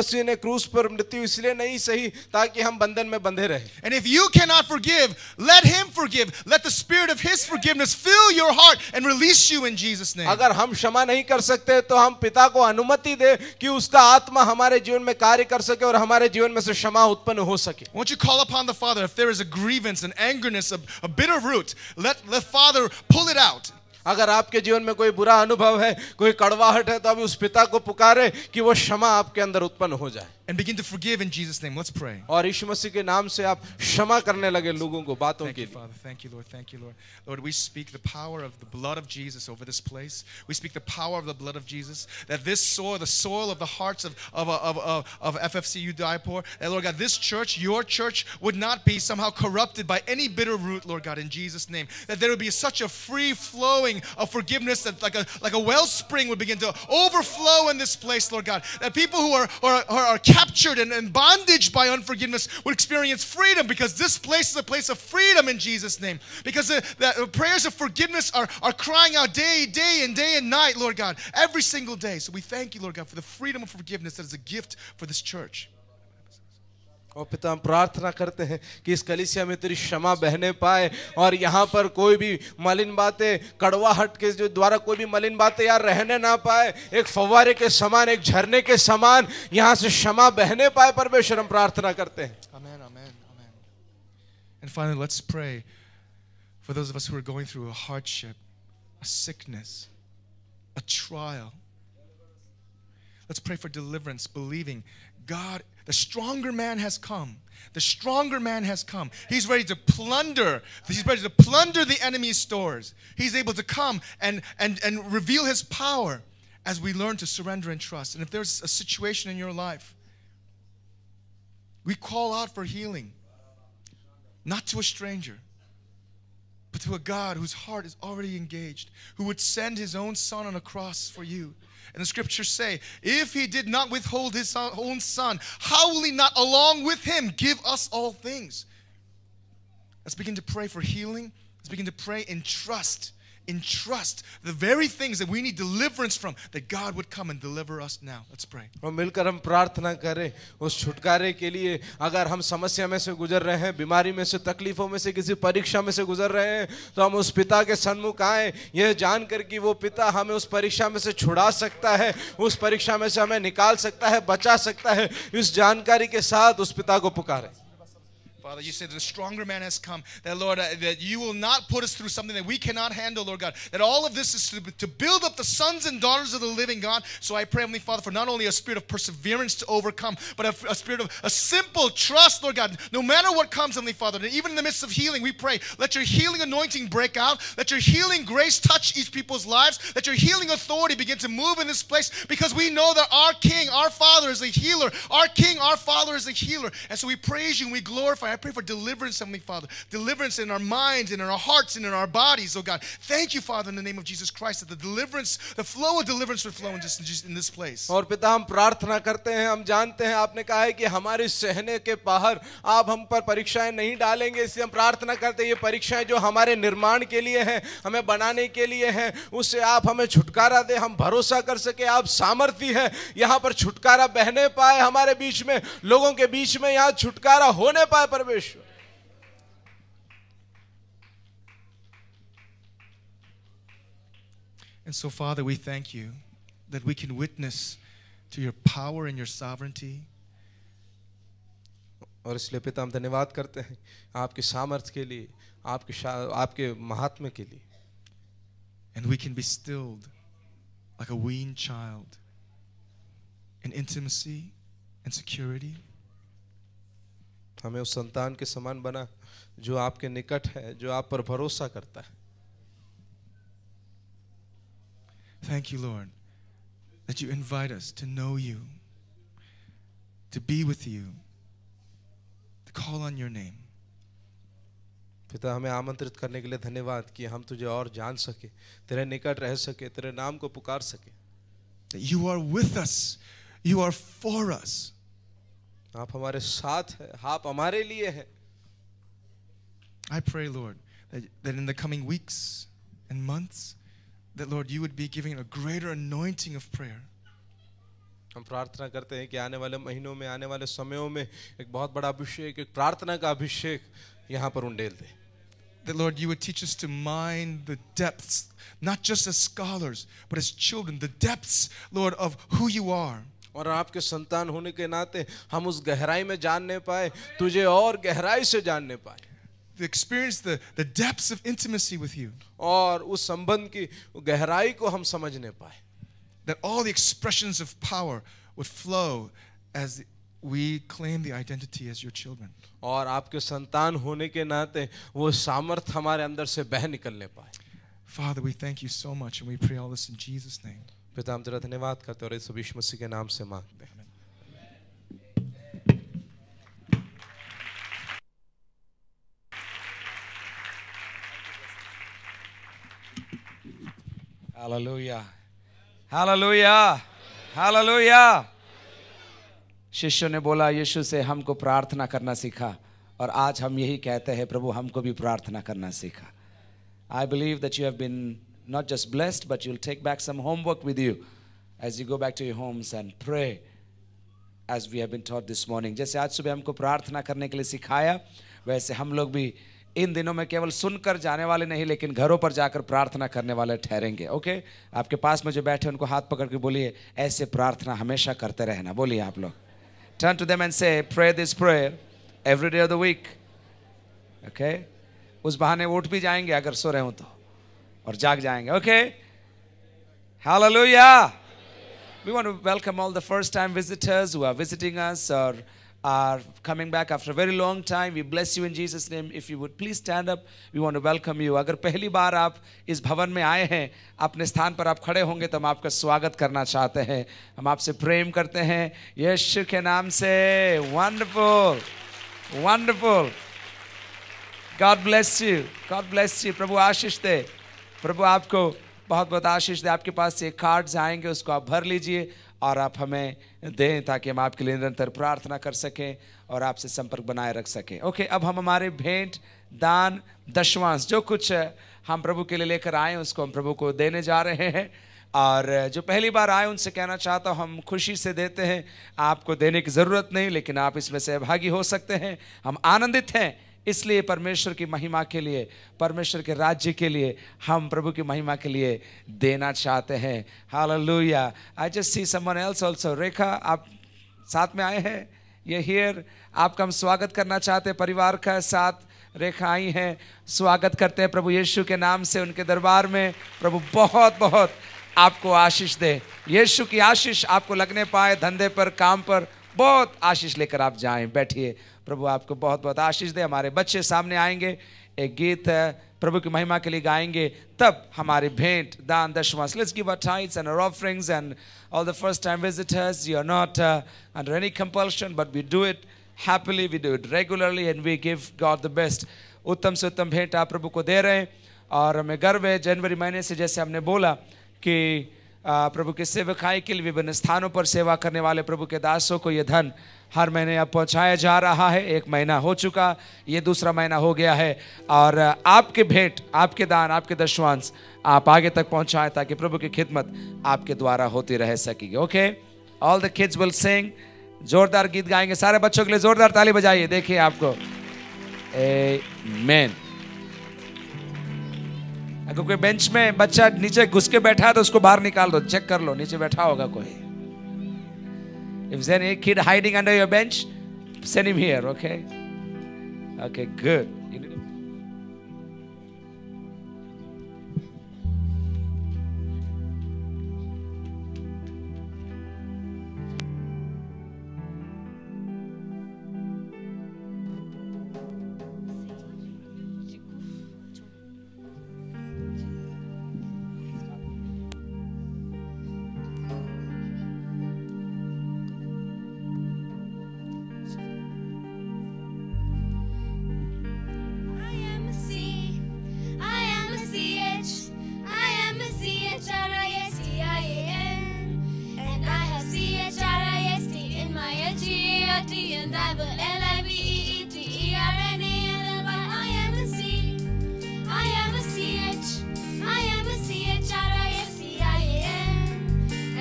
मसीह ने क्रूस पर मृत्यु इसलिए नहीं सही ताकि हम बंधन में बंधे रहे. And if you cannot forgive, let him forgive. Let the spirit of his forgiveness fill your heart and release you in Jesus' name. अगर हम क्षमा नहीं कर सकते तो हम पिता को अनुमति दे कि उसका आत्मा हमारे जीवन में कार्य कर सके और हमारे जीवन में से क्षमा उत्पन्न हो सके. Won't you call upon the Father if there is a grievance, an angerness, a bitter root, let the Father pull it out. अगर आपके जीवन में कोई बुरा अनुभव है, कोई कड़वाहट है, तो अभी उस पिता को पुकारे कि वो क्षमा आपके अंदर उत्पन्न हो जाए. And begin to forgive in Jesus' name. Let's pray. और यीशु मसीह के नाम से आप क्षमा करने लगे लोगों को बातों Thank के you, लिए. Father. Thank you, Lord. Thank you, Lord. Lord, we speak the power of the blood of Jesus over this place. We speak the power of the blood of Jesus. That this soil, the soil of the hearts of FFCU Daipur, that Lord God, this church, your church, would not be somehow corrupted by any bitter root, Lord God, in Jesus' name. That there would be such a free flowing of forgiveness that like a wellspring would begin to overflow in this place, Lord God. That people who are captured and bondage by unforgiveness would experience freedom, because this place is a place of freedom in Jesus' name. Because the prayers of forgiveness are crying out day and night, Lord God, every single day. So we thank you, Lord God, for the freedom of forgiveness that is a gift for this church. और पिता हम प्रार्थना करते हैं कि इस कलीसिया में तेरी क्षमा बहने पाए और यहाँ पर कोई भी मलिन बातें, कड़वाहट के जो द्वारा कोई भी मलिन बातें यार रहने ना पाए. एक फव्वारे के समान, एक झरने के समान यहाँ से क्षमा बहने पाए. परमेश्वर हम प्रार्थना करते हैं. Amen, amen, amen. And finally, let's pray for those of us who are going through a hardship, a sickness, a trial. Let's pray for deliverance, believing God, the stronger man has come. The stronger man has come. He's ready to plunder. He's ready to plunder the enemy's stores. He's able to come and reveal his power as we learn to surrender and trust. And if there's a situation in your life, we call out for healing. Not to a stranger, but to a God whose heart is already engaged, who would send his own son on a cross for you. And the scriptures say, if he did not withhold his own son, how will he not along with him give us all things? Let's begin to pray for healing. Let's begin to pray in trust. In trust, the very things that we need deliverance from, that God would come and deliver us now. Let's pray. और मिलकर हम प्रार्थना करें उस छुटकारे के लिए. अगर हम समस्या में से गुजर रहे हैं, बीमारी में से, तकलीफों में से, किसी परीक्षा में से गुजर रहे हैं, तो हम उस पिता के सन्मुख आए यह जानकर कि वो पिता हमें उस परीक्षा में से छुड़ा सकता है, उस परीक्षा में से हमें निकाल सकता है, बचा सकता है. इस जानकारी के साथ उस पिता को पुकारें. Father, you said the stronger man has come, that Lord, that you will not put us through something that we cannot handle, Lord God, that all of this is to build up the sons and daughters of the living God. So I pray, Heavenly Father, for not only a spirit of perseverance to overcome, but a spirit of a simple trust, Lord God, no matter what comes, Heavenly Father. And even in the midst of healing, we pray, let your healing anointing break out, let your healing grace touch each people's lives, let your healing authority begin to move in this place, because we know that our King, our Father is a healer, our King, our Father is a healer. And so we praise you and we glorify. I pray for deliverance, Heavenly Father. Deliverance in our minds and in our hearts and in our bodies, oh God. Thank you, Father, in the name of Jesus Christ, that the deliverance, the flow of deliverance would flow in this place. और पिता हम प्रार्थना करते हैं, हम जानते हैं आपने कहा है कि हमारे सहने के बाहर आप हम पर परीक्षाएं नहीं डालेंगे. इसलिए हम प्रार्थना करते हैं ये परीक्षाएं जो हमारे निर्माण के लिए हैं, हमें बनाने के लिए हैं, उससे आप हमें छुटकारा दे, हम भरोसा कर सके आप सामर्थ्य है. यहाँ पर छुटकारा बहने पाए हमारे बीच में, लोगों के बीच में यहाँ छुटकारा होने पाए. परमेश्वर And so, Father, we thank you that we can witness to your power and your sovereignty. और इसलिए पिता हम धन्यवाद करते हैं आपके सामर्थ्य के लिए, आपके महात्म्य के लिए. And we can be stilled like a weaned child in intimacy and security. हमें उस संतान के समान बना जो आपके निकट है, जो आप पर भरोसा करता है. Thank you, Lord, that you invite us to know you, to be with you, to call on your name. पिता हमें आमंत्रित करने के लिए धन्यवाद कि हम तुझे और जान सके, तेरे निकट रह सके, तेरे नाम को पुकार सके. That you are with us, you are for us. आप हमारे साथ हैं, आप हमारे लिए हैं. I pray, Lord, that in the coming weeks and months, that, Lord, you would be giving a greater anointing of prayer. हम प्रार्थना करते हैं कि आने वाले महीनों में, आने वाले समयों में एक बहुत बड़ा अभिषेक, एक प्रार्थना का अभिषेक यहाँ पर उंडेल दे। That Lord, you would teach us to mine the depths, not just as scholars, but as children, the depths, Lord, of who you are. और आपके संतान होने के नाते हम उस गहराई में जानने पाए, तुझे और गहराई से जानने पाए, To experience the depths of intimacy with you. और उस संबंध की गहराई को हम समझने पाए। That all the expressions of power would flow as we claim the identity as your children. और आपके संतान होने के नाते वो सामर्थ हमारे अंदर से बह निकलने पाए। Father, we thank you so much and we pray all this in Jesus' name. पिता हम तेरा धन्यवाद करते हैं और यीशु मसीह के नाम से मांगते हैं। Hallelujah. Hallelujah. Hallelujah. शिष्यों ने बोला यीशु से हमको प्रार्थना करना सीखा, और आज हम यही कहते हैं प्रभु हमको भी प्रार्थना करना सीखा। I believe that you have been not just blessed, but you'll take back some homework with you as you go back to your homes and pray as we have been taught this morning. जैसे आज सुबह हमको प्रार्थना करने के लिए सिखाया, वैसे हम लोग भी इन दिनों में केवल सुनकर जाने वाले नहीं, लेकिन घरों पर जाकर प्रार्थना करने वाले ठहरेंगे। ओके, आपके पास में जो बैठे उनको हाथ पकड़ के बोलिए ऐसे प्रार्थना हमेशा करते रहना। बोलिए आप लोग, turn to them and say pray this prayer every day of the week. Okay, उस बहाने उठ भी जाएंगे अगर सो रहे हो तो, और जाग जाएंगे। Okay, hallelujah. We want to welcome all the first time visitors who are visiting us or are coming back after a very long time. We bless you in Jesus name. If you would please stand up, we want to welcome you. अगर पहली बार आप इस भवन में आए हैं, अपने स्थान पर आप खड़े होंगे तो हम आपका स्वागत करना चाहते हैं। हम आपसे प्रेम करते हैं यीशु के नाम से। Wonderful, wonderful. God bless you. God bless you. प्रभु आशीष दे, प्रभु आपको बहुत बहुत आशीष दे। आपके पास से कार्ड्स आएंगे, उसको आप भर लीजिए और आप हमें दें ताकि हम आपके लिए निरंतर प्रार्थना कर सकें और आपसे संपर्क बनाए रख सकें। ओके, अब हम हमारे भेंट, दान, दशवांश जो कुछ हम प्रभु के लिए लेकर आए उसको हम प्रभु को देने जा रहे हैं। और जो पहली बार आए उनसे कहना चाहता हूँ हम खुशी से देते हैं, आपको देने की ज़रूरत नहीं, लेकिन आप इसमें सहभागी हो सकते हैं। हम आनंदित हैं इसलिए परमेश्वर की महिमा के लिए, परमेश्वर के राज्य के लिए, हम प्रभु की महिमा के लिए देना चाहते हैं। Hallelujah. I just see someone else also. Rekha, आप साथ में आए हैं, ये हियर, आपका हम स्वागत करना चाहते हैं। परिवार का साथ रेखा आई हैं, स्वागत करते हैं प्रभु यीशु के नाम से उनके दरबार में। प्रभु बहुत बहुत आपको आशीष दे, यीशु की आशीष आपको लगने पाए, धंधे पर, काम पर बहुत आशीष लेकर आप जाएं। बैठिए, प्रभु आपको बहुत बहुत आशीष दे। हमारे बच्चे सामने आएंगे, एक गीत प्रभु की महिमा के लिए गाएंगे, तब हमारी भेंट, दान, दशवांश। Let's give our tithes and our offerings, and all the first time visitors, you are not under any compulsion, but we do it happily, we do it regularly, and we give God the best. उत्तम से उत्तम भेंट आप प्रभु को दे रहे हैं, और हमें गर्व है जनवरी महीने से, जैसे हमने बोला कि प्रभु के सेवकाई के लिए विभिन्न स्थानों पर सेवा करने वाले प्रभु के दासों को ये धन हर महीने अब पहुंचाया जा रहा है। एक महीना हो चुका, ये दूसरा महीना हो गया है, और आपके भेंट, आपके दान, आपके दशवांश आप आगे तक पहुंचाएं ताकि प्रभु की खिदमत आपके द्वारा होती रह सकेगी। Okay, all the kids will sing, जोरदार गीत गाएंगे। सारे बच्चों के लिए जोरदार ताली बजाइए। देखिए आपको आमेन। अगर कोई बेंच में बच्चा नीचे घुस के बैठा है तो उसको बाहर निकाल दो, चेक कर लो नीचे बैठा होगा कोई। If there's any kid hiding under your bench, send him here, okay? Okay, good. And I have CHRIST in my agility, and I will